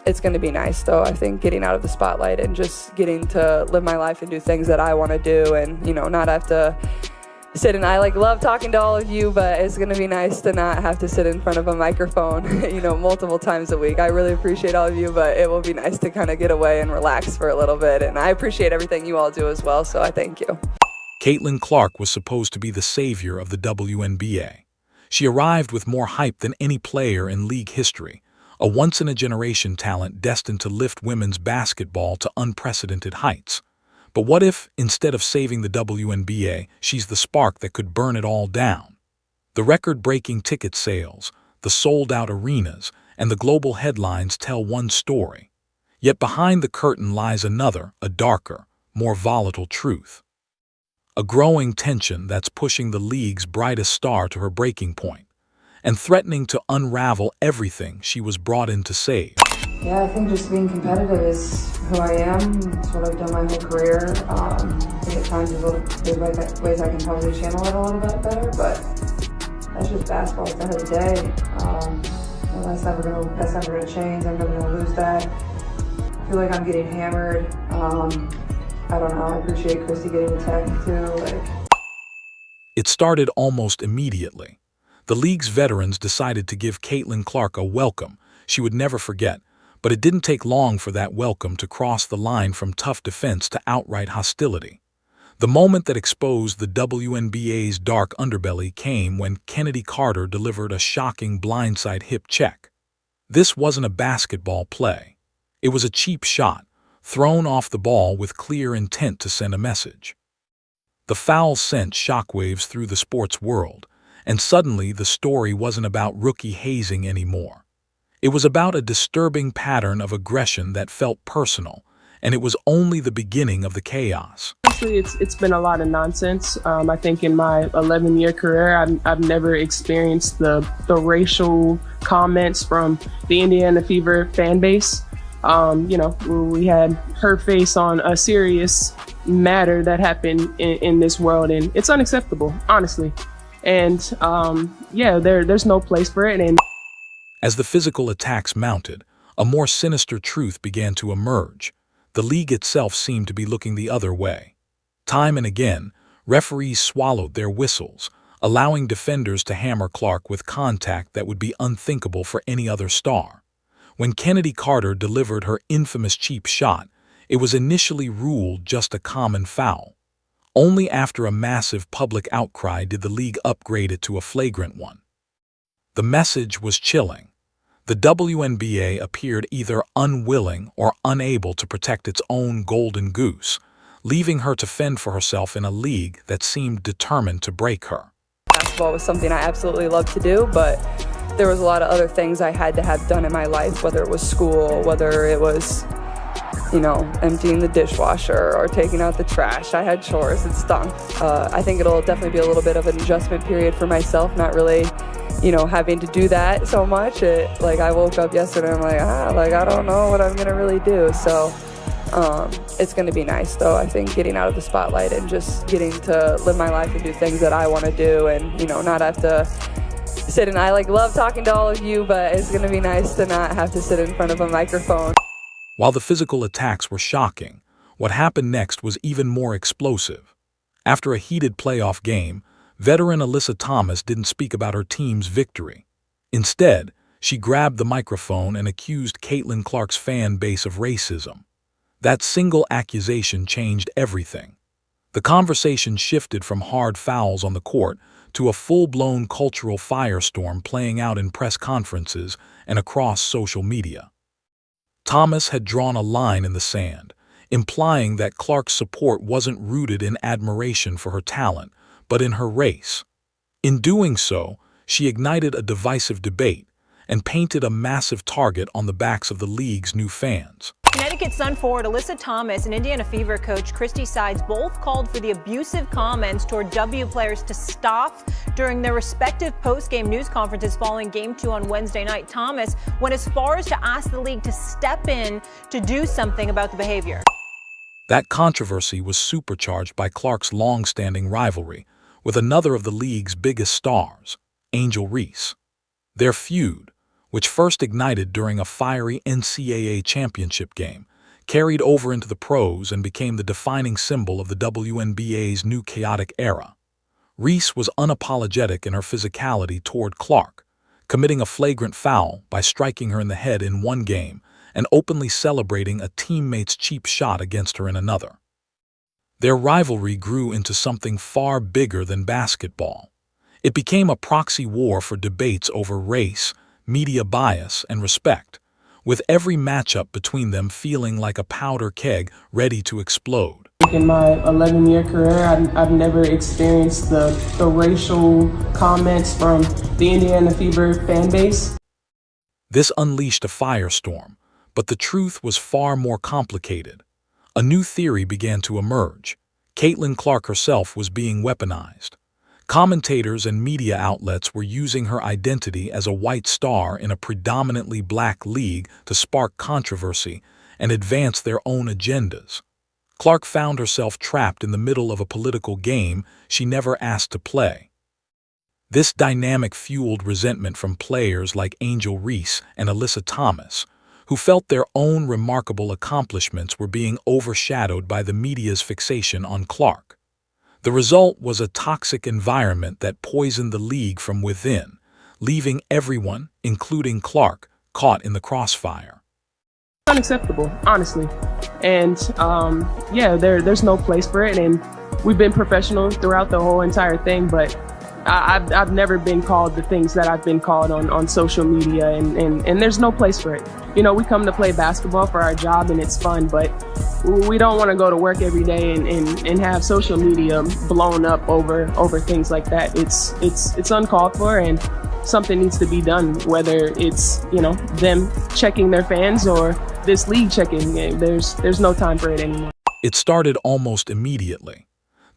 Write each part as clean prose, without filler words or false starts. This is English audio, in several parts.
It's going to be nice, though. I think getting out of the spotlight and just getting to live my life and do things that I want to do, and not have to sit. And I love talking to all of you, but it's going to be nice to not have to sit in front of a microphone multiple times a week. I really appreciate all of you, but it will be nice to kind of get away and relax for a little bit, and I appreciate everything you all do as well, so I thank you. Caitlin Clark was supposed to be the savior of the WNBA. She arrived with more hype than any player in league history, a once-in-a-generation talent destined to lift women's basketball to unprecedented heights. But what if, instead of saving the WNBA, she's the spark that could burn it all down? The record-breaking ticket sales, the sold-out arenas, and the global headlines tell one story. Yet behind the curtain lies another, a darker, more volatile truth. A growing tension that's pushing the league's brightest star to her breaking point, and threatening to unravel everything she was brought in to save. Yeah, I think just being competitive is who I am. It's what I've done my whole career. I think at times there's ways I can probably channel it a little bit better, but that's just basketball at the end of the day. That's never gonna change. I'm never gonna lose that. I feel like I'm getting hammered. I don't know. I appreciate Christy getting the tech too. It started almost immediately. The league's veterans decided to give Caitlin Clark a welcome she would never forget, but it didn't take long for that welcome to cross the line from tough defense to outright hostility. The moment that exposed the WNBA's dark underbelly came when Kennedy Carter delivered a shocking blindside hip check. This wasn't a basketball play. It was a cheap shot, thrown off the ball with clear intent to send a message. The foul sent shockwaves through the sports world, and suddenly the story wasn't about rookie hazing anymore. It was about a disturbing pattern of aggression that felt personal, and it was only the beginning of the chaos. Honestly, it's been a lot of nonsense. I think in my 11-year career, I've never experienced the racial comments from the Indiana Fever fan base. We had her face on a serious matter that happened in this world, and it's unacceptable, honestly. And there's no place for it. And as the physical attacks mounted, a more sinister truth began to emerge. The league itself seemed to be looking the other way. Time and again, referees swallowed their whistles, allowing defenders to hammer Clark with contact that would be unthinkable for any other star. When Kennedy Carter delivered her infamous cheap shot, it was initially ruled just a common foul. Only after a massive public outcry did the league upgrade it to a flagrant one. The message was chilling. The WNBA appeared either unwilling or unable to protect its own golden goose, leaving her to fend for herself in a league that seemed determined to break her. Basketball was something I absolutely loved to do, but there was a lot of other things I had to have done in my life, whether it was school, whether it was, emptying the dishwasher or taking out the trash. I had chores, it stunk. I think it'll definitely be a little bit of an adjustment period for myself, not really, having to do that so much. I woke up yesterday and I'm I don't know what I'm gonna really do. So it's gonna be nice, though. I think getting out of the spotlight and just getting to live my life and do things that I want to do, and not have to sit. And I love talking to all of you, but it's gonna be nice to not have to sit in front of a microphone. While the physical attacks were shocking, what happened next was even more explosive. After a heated playoff game, veteran Alyssa Thomas didn't speak about her team's victory. Instead, she grabbed the microphone and accused Caitlin Clark's fan base of racism. That single accusation changed everything. The conversation shifted from hard fouls on the court to a full-blown cultural firestorm playing out in press conferences and across social media. Thomas had drawn a line in the sand, implying that Clark's support wasn't rooted in admiration for her talent, but in her race. In doing so, she ignited a divisive debate and painted a massive target on the backs of the league's new fans. Connecticut Sun forward Alyssa Thomas and Indiana Fever coach Christy Sides both called for the abusive comments toward W players to stop during their respective post-game news conferences following Game 2 on Wednesday night. Thomas went as far as to ask the league to step in to do something about the behavior. That controversy was supercharged by Clark's long-standing rivalry with another of the league's biggest stars, Angel Reese. Their feud, which first ignited during a fiery NCAA championship game, carried over into the pros and became the defining symbol of the WNBA's new chaotic era. Reese was unapologetic in her physicality toward Clark, committing a flagrant foul by striking her in the head in one game and openly celebrating a teammate's cheap shot against her in another. Their rivalry grew into something far bigger than basketball. It became a proxy war for debates over race, media bias, and respect, with every matchup between them feeling like a powder keg ready to explode. In my 11-year career, I've never experienced the racial comments from the Indiana Fever fan base. This unleashed a firestorm, but the truth was far more complicated. A new theory began to emerge. Caitlin Clark herself was being weaponized. Commentators and media outlets were using her identity as a white star in a predominantly black league to spark controversy and advance their own agendas. Clark found herself trapped in the middle of a political game she never asked to play. This dynamic fueled resentment from players like Angel Reese and Alyssa Thomas, who felt their own remarkable accomplishments were being overshadowed by the media's fixation on Clark. The result was a toxic environment that poisoned the league from within, leaving everyone, including Clark, caught in the crossfire. Unacceptable, honestly. And there's no place for it. And we've been professional throughout the whole entire thing, but I've never been called the things that I've been called on social media, and there's no place for it. You know, we come to play basketball for our job and it's fun, but we don't want to go to work every day and have social media blown up over things like that. It's uncalled for, and something needs to be done, whether it's, them checking their fans or this league checking. There's no time for it anymore. It started almost immediately.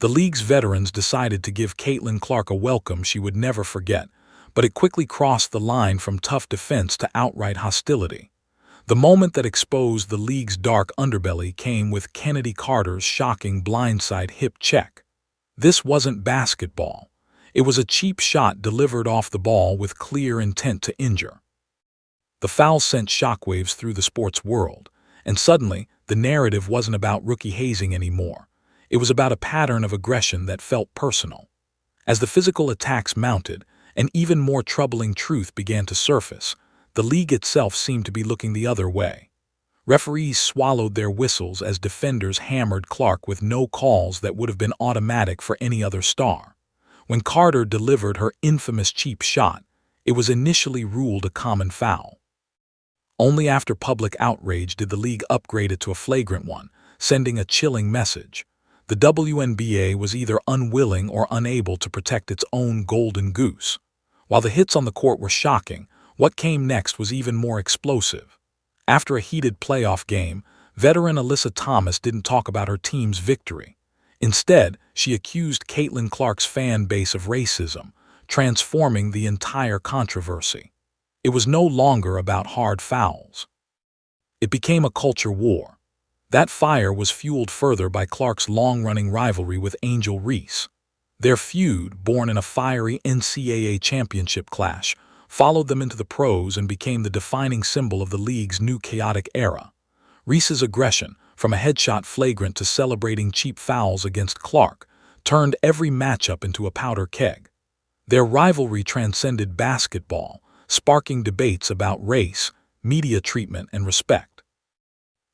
The league's veterans decided to give Caitlin Clark a welcome she would never forget, but it quickly crossed the line from tough defense to outright hostility. The moment that exposed the league's dark underbelly came with Kennedy Carter's shocking blindside hip check. This wasn't basketball. It was a cheap shot delivered off the ball with clear intent to injure. The foul sent shockwaves through the sports world, and suddenly the narrative wasn't about rookie hazing anymore. It was about a pattern of aggression that felt personal. As the physical attacks mounted, an even more troubling truth began to surface. The league itself seemed to be looking the other way. Referees swallowed their whistles as defenders hammered Clark with no calls that would have been automatic for any other star. When Carter delivered her infamous cheap shot, it was initially ruled a common foul. Only after public outrage did the league upgrade it to a flagrant one, sending a chilling message. The WNBA was either unwilling or unable to protect its own golden goose. While the hits on the court were shocking, what came next was even more explosive. After a heated playoff game, veteran Alyssa Thomas didn't talk about her team's victory. Instead, she accused Caitlin Clark's fan base of racism, transforming the entire controversy. It was no longer about hard fouls. It became a culture war. That fire was fueled further by Clark's long-running rivalry with Angel Reese. Their feud, born in a fiery NCAA championship clash, followed them into the pros and became the defining symbol of the league's new chaotic era. Reese's aggression, from a headshot flagrant to celebrating cheap fouls against Clark, turned every matchup into a powder keg. Their rivalry transcended basketball, sparking debates about race, media treatment, and respect.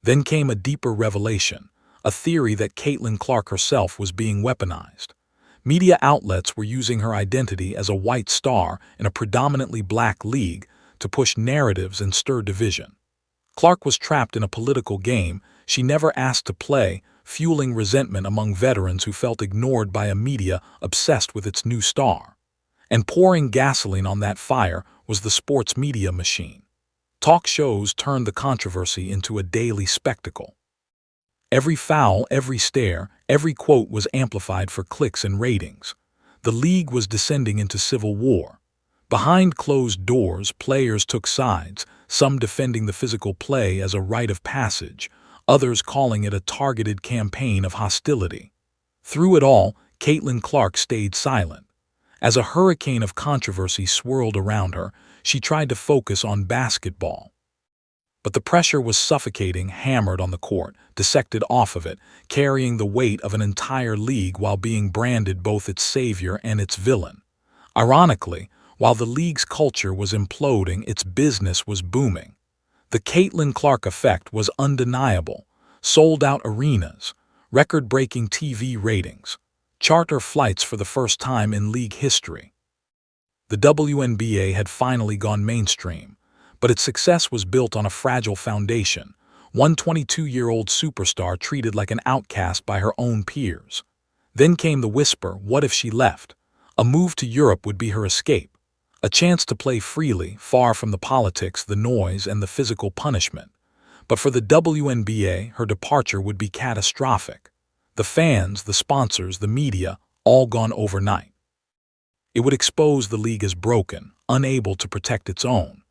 Then came a deeper revelation, a theory that Caitlin Clark herself was being weaponized. Media outlets were using her identity as a white star in a predominantly black league to push narratives and stir division. Clark was trapped in a political game she never asked to play, fueling resentment among veterans who felt ignored by a media obsessed with its new star. And pouring gasoline on that fire was the sports media machine. Talk shows turned the controversy into a daily spectacle. Every foul, every stare, every quote was amplified for clicks and ratings. The league was descending into civil war. Behind closed doors, players took sides, some defending the physical play as a rite of passage, others calling it a targeted campaign of hostility. Through it all, Caitlin Clark stayed silent. As a hurricane of controversy swirled around her, she tried to focus on basketball. But the pressure was suffocating, hammered on the court, dissected off of it, carrying the weight of an entire league while being branded both its savior and its villain. Ironically, while the league's culture was imploding, its business was booming. The Caitlin Clark effect was undeniable. Sold-out arenas, record-breaking TV ratings, charter flights for the first time in league history. The WNBA had finally gone mainstream, but its success was built on a fragile foundation, one 22-year-old superstar treated like an outcast by her own peers. Then came the whisper, what if she left? A move to Europe would be her escape, a chance to play freely, far from the politics, the noise, and the physical punishment. But for the WNBA, her departure would be catastrophic. The fans, the sponsors, the media, all gone overnight. It would expose the league as broken, unable to protect its own.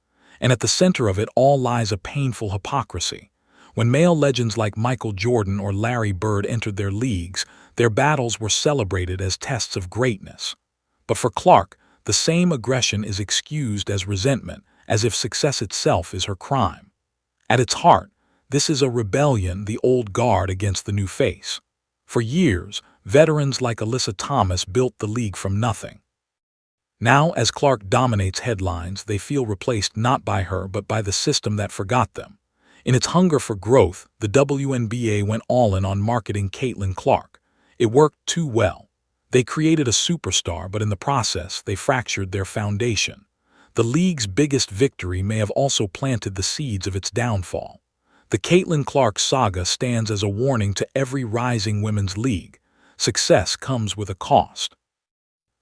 And at the center of it all lies a painful hypocrisy. When male legends like Michael Jordan or Larry Bird entered their leagues, their battles were celebrated as tests of greatness. But for Clark, the same aggression is excused as resentment, as if success itself is her crime. At its heart, this is a rebellion, the old guard against the new face. For years, veterans like Alyssa Thomas built the league from nothing. Now, as Clark dominates headlines, they feel replaced not by her but by the system that forgot them. In its hunger for growth, the WNBA went all in on marketing Caitlin Clark. It worked too well. They created a superstar, but in the process, they fractured their foundation. The league's biggest victory may have also planted the seeds of its downfall. The Caitlin Clark saga stands as a warning to every rising women's league. Success comes with a cost.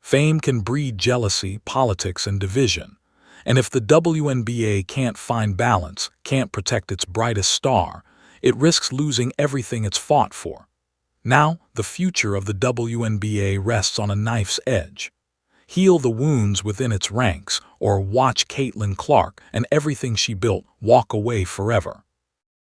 Fame can breed jealousy, politics, and division. And if the WNBA can't find balance, can't protect its brightest star, it risks losing everything it's fought for. Now, the future of the WNBA rests on a knife's edge. Heal the wounds within its ranks, or watch Caitlin Clark and everything she built walk away forever.